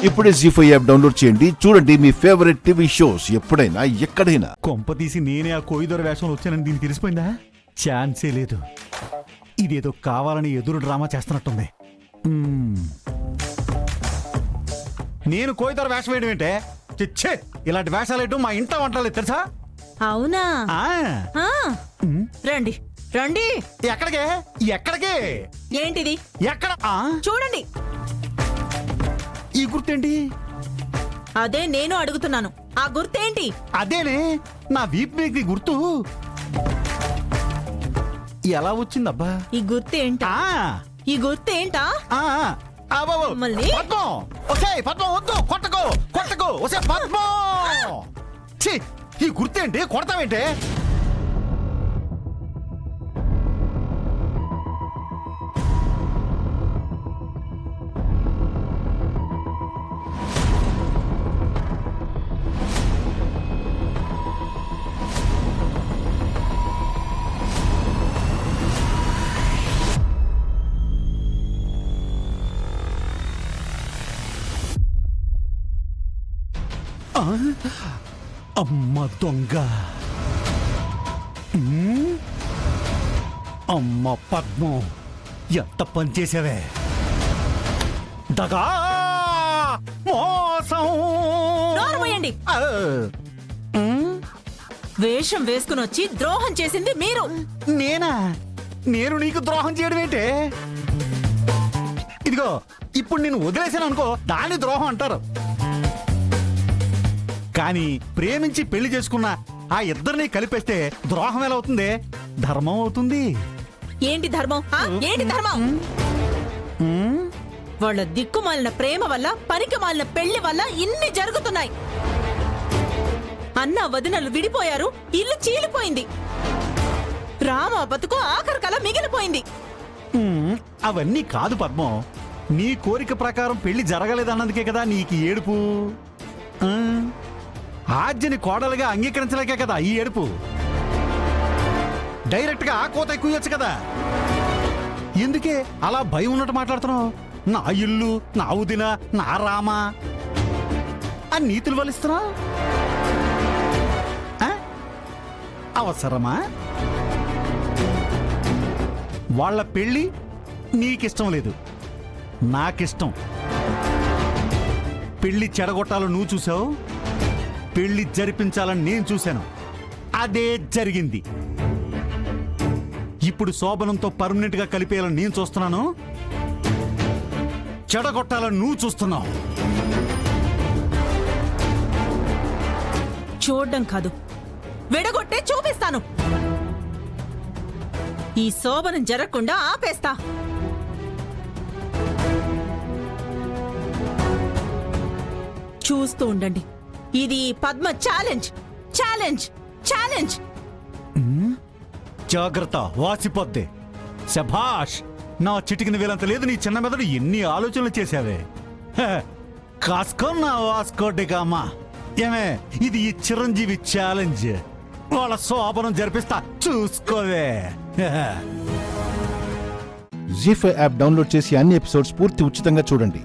ఇప్పుడే జీ5 app download చేయండి. చూడండి మీ ఫేవరెట్ టీవీ షోస్ ఎప్పుడైనా ఎక్కడైనా. కొంపతీసి నేనే ఆ కోయిదొర వేషంలో వచ్చానని దీనికి తెలిసిపోయిందా? ఛాన్సే లేదు. ఇదేదో కావాలని ఎదురు డ్రామా చేస్తున్నట్టుంది. నేను కోయిదొర వేషం వేయడం ఏంటే? చిచ్చే, ఇలాంటి వేషాలు వేయడం మా ఇంట్లో వంటలేదు తెలుసా? అవునా? ఆ. రండి రండి. ఎక్కడికే? ఎక్కడికే? ఏంటిది? ఎక్కడ? చూడండి. ఈ గుర్తేంటి? అదే నేను అడుగుతున్నాను. ఆ గుర్తేంటి? అదేనే నా వీప్ మీది గుర్తు. ఎలా వచ్చిందబ్బా? ఈ గుర్తేంటా? ఈ గుర్తేంటా? మళ్ళీ? పద్మం! ఒసేయ్ పద్మం వద్దు, కొట్టకు కొట్టకు. ఒసేయ్ పద్మం! ఛీ, ఈ గుర్తేంటి? కొడతావేంటి? అమ్మ దొంగ! అమ్మ పద్మం, ఎంత పని చేసావే! దగా, మోసం! నోరు మూయండి. వేషం వేసుకుని వచ్చి ద్రోహం చేసింది మీరు. నేనా? నేను నీకు ద్రోహం చేయడం ఏంటే? ఇదిగో, ఇప్పుడు నేను వదిలేసాను అనుకో, దాన్ని ద్రోహం అంటారు. కానీ ప్రేమించి పెళ్లి చేసుకున్న ఆ ఇద్దరిని కలిపేస్తే ద్రోహం ఎలా అవుతుంది? ధర్మం అవుతుంది. ఏంటి ధర్మం? ఏంటి ధర్మం? వాళ్ళ దిక్కుమాలిన ప్రేమ వల్ల, పనికి మాలిన పెళ్లి వల్ల ఇన్ని జరుగుతున్నాయి. అన్న వదినలు విడిపోయారు, ఇల్లు చీలిపోయింది. రామ బతుకు ఆఖరి కల మిగిలిపోయింది. అవన్నీ కాదు పద్మం, నీ కోరిక ప్రకారం పెళ్లి జరగలేదన్నందుకే కదా నీకు ఏడుపు. ఆజ్ఞని కోడలుగా అంగీకరించలేకే కదా ఈ ఏడుపు. డైరెక్ట్ గా ఆ కోత ఎక్కువచ్చు కదా. ఎందుకే అలా భయం ఉన్నట్టు మాట్లాడుతున్నావు? నా ఇల్లు, నా ఉదిన, నా రామ అని నీతులు వలిస్తున్నావు. అవసరమా? వాళ్ళ పెళ్ళి నీకిష్టం లేదు, నాకిష్టం. పెళ్లి చెడగొట్టాలో నువ్వు చూసావు, పెళ్లి జరిపించాలని నేను చూశాను. అదే జరిగింది. ఇప్పుడు శోభనంతో పర్మనెంట్ గా కలిపేయాలని నేను చూస్తున్నాను, చెడగొట్టాలని నువ్వు చూస్తున్నావు. చూడడం కాదు, విడగొట్టే చూపిస్తాను. ఈ శోభనం జరగకుండా ఆపేస్తా. చూస్తూ ఉండండి. ఇది పద్మ ఛాలెంజ్. Challenge challenge. జాగ్రత్త, వాసిపోద్ది. శభాష్! నా చిటికిన వేలంత లేదు నీ చిన్న మెదడు. ఎన్ని ఆలోచనలు చేశావే! కాస్కో నా వాస్కోడిగామా. ఏమే, ఇది ఈ చిరంజీవి ఛాలెంజ్. వాళ్ళ శోభనం జరిపిస్తా, చూసుకోవే. జీ5 యాప్ డౌన్లోడ్ చేసి అన్ని ఎపిసోడ్స్ పూర్తి ఉచితంగా చూడండి.